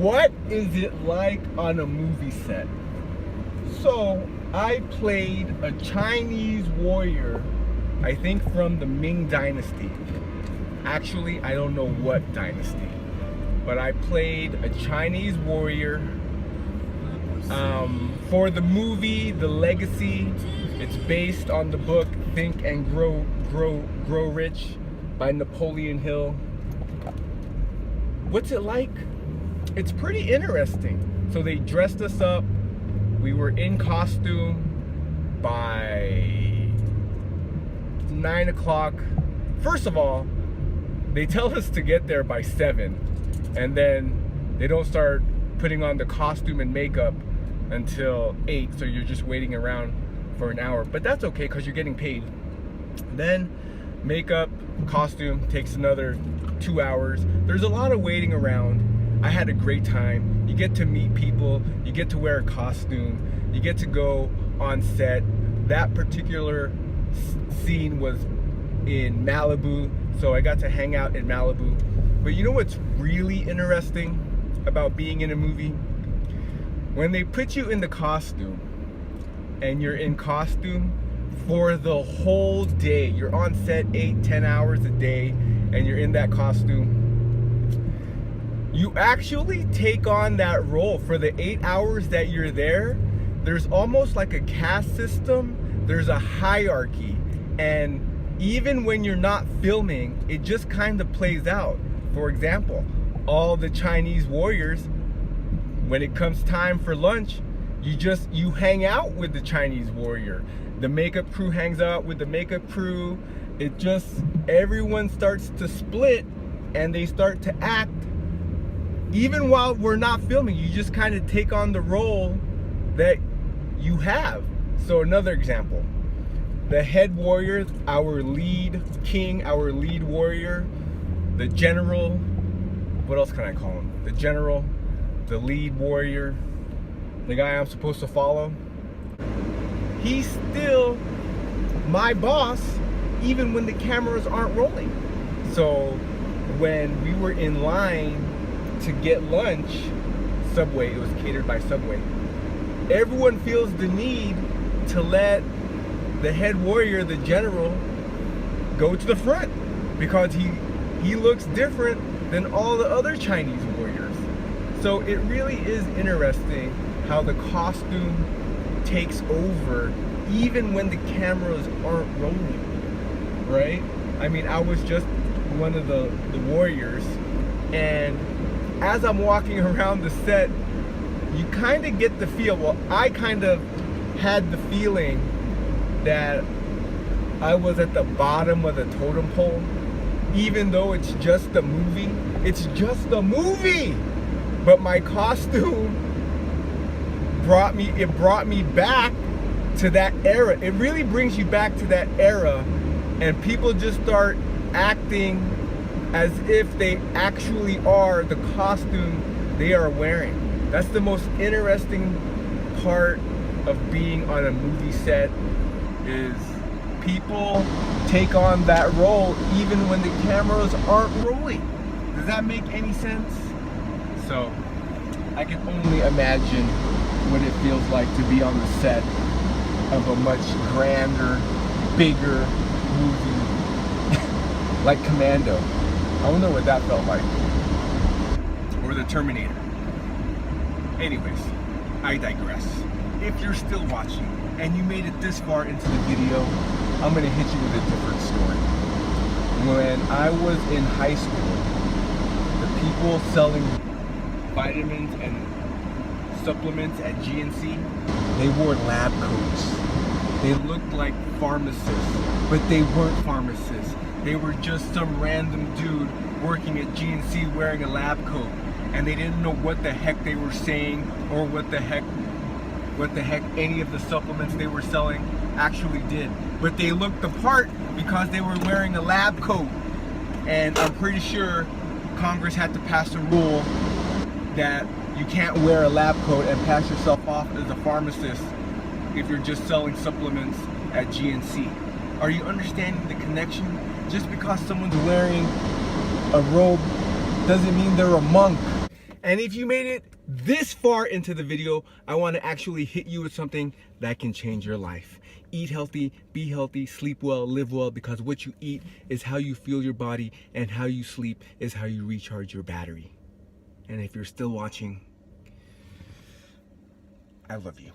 What is it like on a movie set? So, I played a Chinese warrior, I think from the Ming Dynasty. Actually, I don't know what dynasty, but I played a Chinese warrior for the movie The Legacy. It's based on the book Think and Grow Rich by Napoleon Hill. What's it like? It's pretty interesting. So they dressed us up. We were in costume by 9 o'clock. First of all, they tell us to get there by 7, and then they don't start putting on the costume and makeup until 8, so you're just waiting around for an hour. But that's okay because you're getting paid. Then makeup, costume takes another 2 hours. There's a lot of waiting around. I had a great time. You get to meet people, you get to wear a costume, you get to go on set. That particular scene was in Malibu, so I got to hang out in Malibu. But you know what's really interesting about being in a movie? When they put you in the costume and you're in costume for the whole day, you're on set 8-10 hours a day and you're in that costume, you actually take on that role for the 8 hours that you're there. There's almost like a caste system, there's a hierarchy, and even when you're not filming, it just kind of plays out. For example, all the Chinese warriors, when it comes time for lunch, you hang out with the Chinese warrior. The makeup crew hangs out with the makeup crew. Everyone starts to split and they start to act. Even while we're not filming, you just kind of take on the role that you have. So another example, the head warrior, our lead king, our lead warrior, the general, what else can I call him? The general, the lead warrior, the guy I'm supposed to follow. He's still my boss, even when the cameras aren't rolling. So when we were in line to get lunch, Subway, it was catered by Subway, everyone feels the need to let the head warrior, the general, go to the front because he looks different than all the other Chinese warriors. So it really is interesting how the costume takes over even when the cameras aren't rolling, right? I mean, I was just one of the warriors, and as I'm walking around the set, you kind of get the feel, well, I kind of had the feeling that I was at the bottom of the totem pole, even though it's just a movie. It's just a movie! But my costume brought me back to that era. It really brings you back to that era, and people just start acting as if they actually are the costume they are wearing. That's the most interesting part of being on a movie set, is people take on that role even when the cameras aren't rolling. Does that make any sense? So I can only imagine what it feels like to be on the set of a much grander, bigger movie like Commando. I wonder what that felt like. Or the Terminator. Anyways, I digress. If you're still watching and you made it this far into the video, I'm gonna hit you with a different story. When I was in high school, the people selling vitamins and supplements at GNC, they wore lab coats. They looked like pharmacists, but they weren't pharmacists. They were just some random dude working at GNC wearing a lab coat, and they didn't know what the heck they were saying or what the heck any of the supplements they were selling actually did. But they looked the part because they were wearing a lab coat. And I'm pretty sure Congress had to pass a rule that you can't wear a lab coat and pass yourself off as a pharmacist if you're just selling supplements at GNC. Are you understanding the connection? Just because someone's wearing a robe doesn't mean they're a monk. And if you made it this far into the video, I want to actually hit you with something that can change your life. Eat healthy, be healthy, sleep well, live well, because what you eat is how you feel your body, and how you sleep is how you recharge your battery. And if you're still watching, I love you.